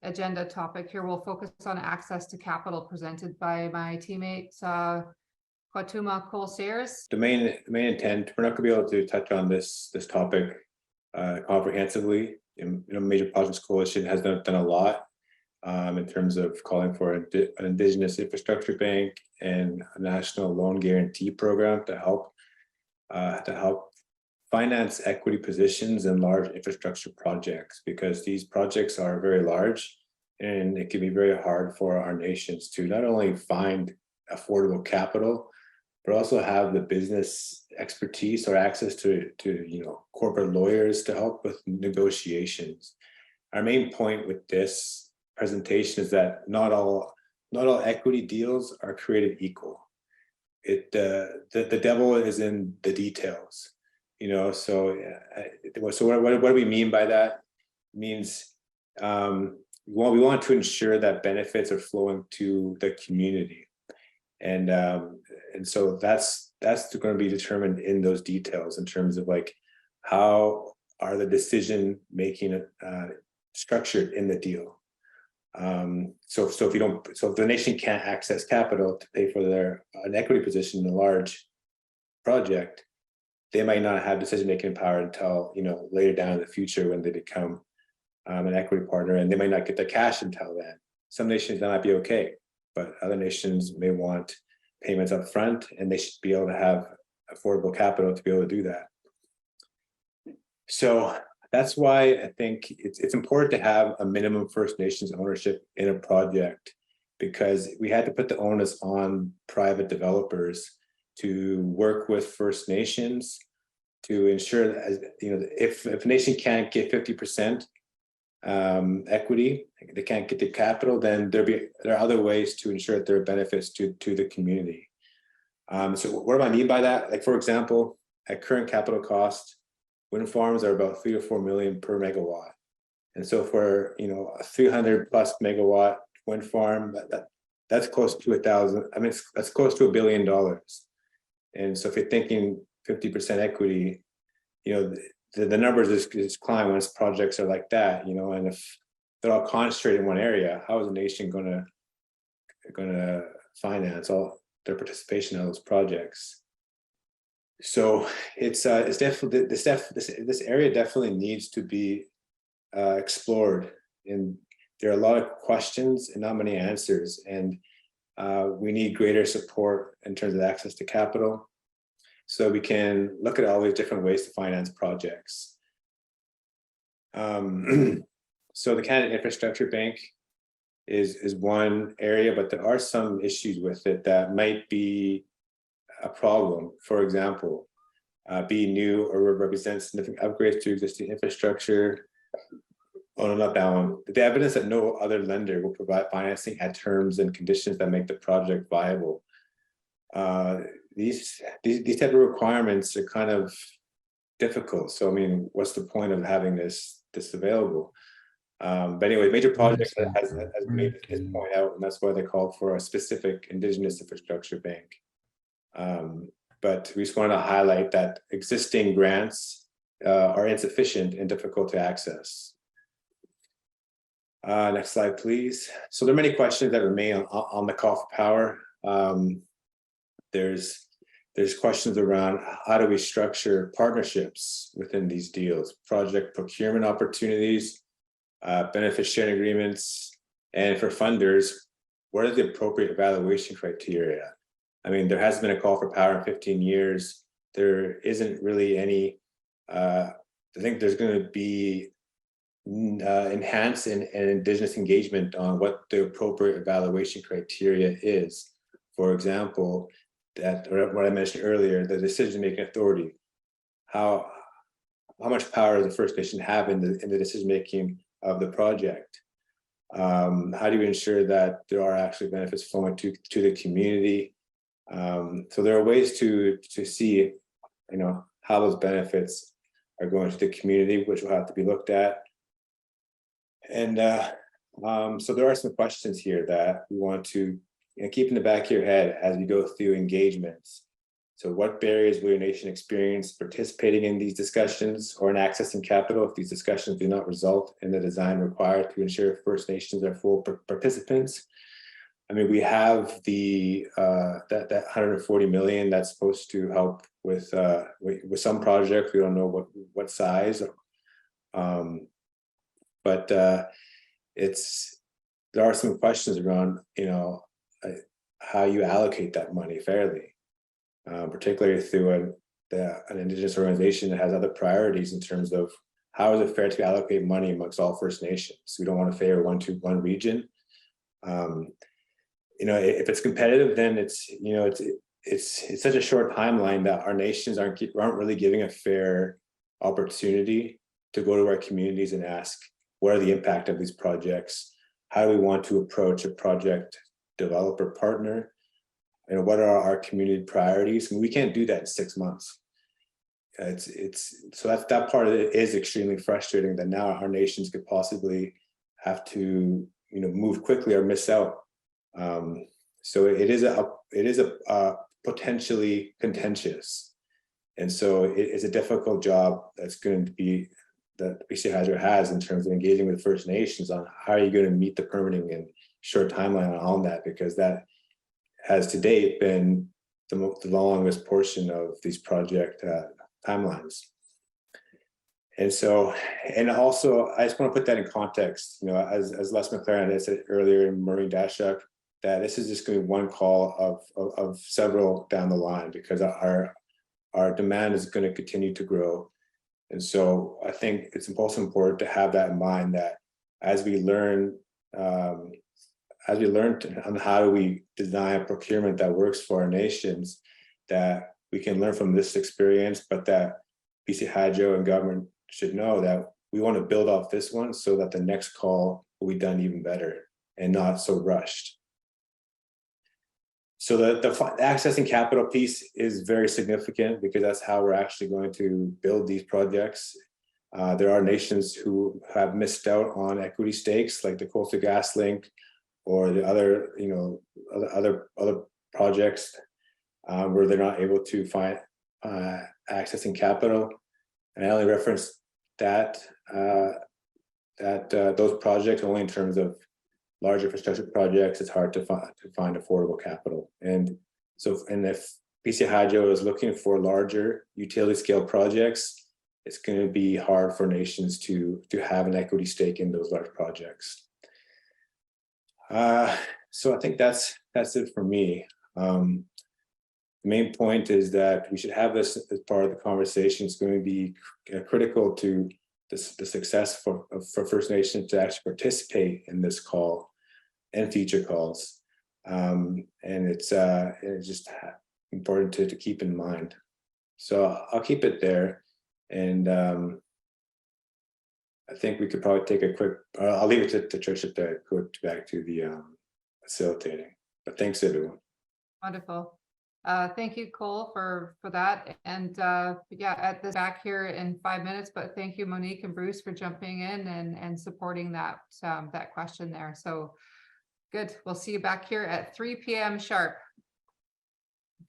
agenda topic here. We'll focus on access to capital presented by my teammates, Fatuma Cole-Sayers. The main intent, we're not going to be able to touch on this topic comprehensively. Major Projects Coalition has done a lot in terms of calling for an Indigenous infrastructure bank and a national loan guarantee program to help finance equity positions in large infrastructure projects, because these projects are very large and it can be very hard for our nations to not only find affordable capital, but also have the business expertise or access to corporate lawyers to help with negotiations. Our main point with this presentation is that not all equity deals are created equal. The devil is in the details, So what do we mean by that? It means we want to ensure that benefits are flowing to the community, and so that's going to be determined in those details in terms of like how are the decision making structured in the deal. So if the nation can't access capital to pay for an equity position in a large project, they might not have decision-making power until later down in the future when they become an equity partner, and they might not get the cash until then. Some nations that might be okay, but other nations may want payments up front, and they should be able to have affordable capital to be able to do that. So that's why I think it's important to have a minimum First Nations ownership in a project, because we had to put the onus on private developers to work with First Nations to ensure that, if a nation can't get 50% equity, they can't get the capital, then there are other ways to ensure that there are benefits to the community. So what do I mean by that? Like, for example, at current capital cost, wind farms are about 3 to 4 million per megawatt. And so for a 300 plus megawatt wind farm, that's close to that's close to $1 billion. And so if you're thinking 50% equity, the numbers just climb when projects are like that, and if they're all concentrated in one area, how is the nation going to finance all their participation in those projects? So it's definitely this area definitely needs to be explored, and there are a lot of questions and not many answers, and we need greater support in terms of access to capital, so we can look at all these different ways to finance projects. So the Canada Infrastructure Bank is one area, but there are some issues with it that might be a problem. For example, be new or represent significant upgrades to existing infrastructure. Oh, no, not that one. The evidence that no other lender will provide financing at terms and conditions that make the project viable. These type of requirements are kind of difficult. So, I mean, what's the point of having this available? But anyway, major projects has made this point out, and that's why they called for a specific Indigenous infrastructure bank. But we just wanted to highlight that existing grants are insufficient and difficult to access. Next slide, please. So there are many questions that remain on the call for power. There's questions around how do we structure partnerships within these deals, project procurement opportunities, benefit sharing agreements, and for funders, what are the appropriate evaluation criteria? I mean, there has been a call for power in 15 years. There isn't really any, I think there's going to be enhanced and Indigenous engagement on what the appropriate evaluation criteria is. For example, what I mentioned earlier, the decision-making authority. How much power does the First Nation have in the decision-making of the project? How do you ensure that there are actually benefits flowing to the community? So there are ways to see, how those benefits are going to the community, which will have to be looked at. And so there are some questions here that we want to keep in the back of your head as we go through engagements. So what barriers will your nation experience participating in these discussions or in accessing capital if these discussions do not result in the design required to ensure First Nations are full participants? I mean, we have the that 140 million that's supposed to help with some projects. We don't know what size, but there are some questions around, you know, how you allocate that money fairly, particularly through an Indigenous organization that has other priorities in terms of how is it fair to allocate money amongst all First Nations. We don't want to favor one region. You know, if it's competitive, then it's, you know, it's such a short timeline that our nations aren't really giving a fair opportunity to go to our communities and ask, what are the impact of these projects? How do we want to approach a project developer partner? And what are our community priorities? I mean, we can't do that in 6 months. So that part of it is extremely frustrating, that now our nations could possibly have to, you know, move quickly or miss out. So it is a potentially contentious, and so it is a difficult job that's going to be that BC Hydro has in terms of engaging with First Nations on how are you going to meet the permitting and short timeline on that, because that has to date been the longest portion of these project timelines. And so, and also, I just want to put that in context, you know, as Les McLaren had said earlier, and Maureen Dashuk, that this is just going to be one call of several down the line, because our demand is going to continue to grow. And so I think it's also important to have that in mind, that as we learn on how do we design a procurement that works for our nations, that we can learn from this experience, but that BC Hydro and government should know that we want to build off this one so that the next call will be done even better and not so rushed. So the accessing capital piece is very significant, because that's how we're actually going to build these projects. There are nations who have missed out on equity stakes, like the Coastal Gas Link or the other, you know, other projects where they're not able to find accessing capital. And I only referenced that those projects only in terms of large infrastructure projects. It's hard to find affordable capital. And so, and if BC Hydro is looking for larger utility scale projects, it's going to be hard for nations to have an equity stake in those large projects. So I think that's it for me. The main point is that we should have this as part of the conversation. It's going to be critical to the success for First Nations to actually participate in this call and future calls. And it's just important to keep in mind. So I'll keep it there. And I think we could probably take a quick, I'll leave it to Tricia to go back to the facilitating. But thanks, everyone. Wonderful. Thank you, Cole, for that. And yeah, at the back here in 5 minutes, but thank you, Monique and Bruce, for jumping in and supporting that question there. So good. We'll see you back here at 3 p.m. sharp.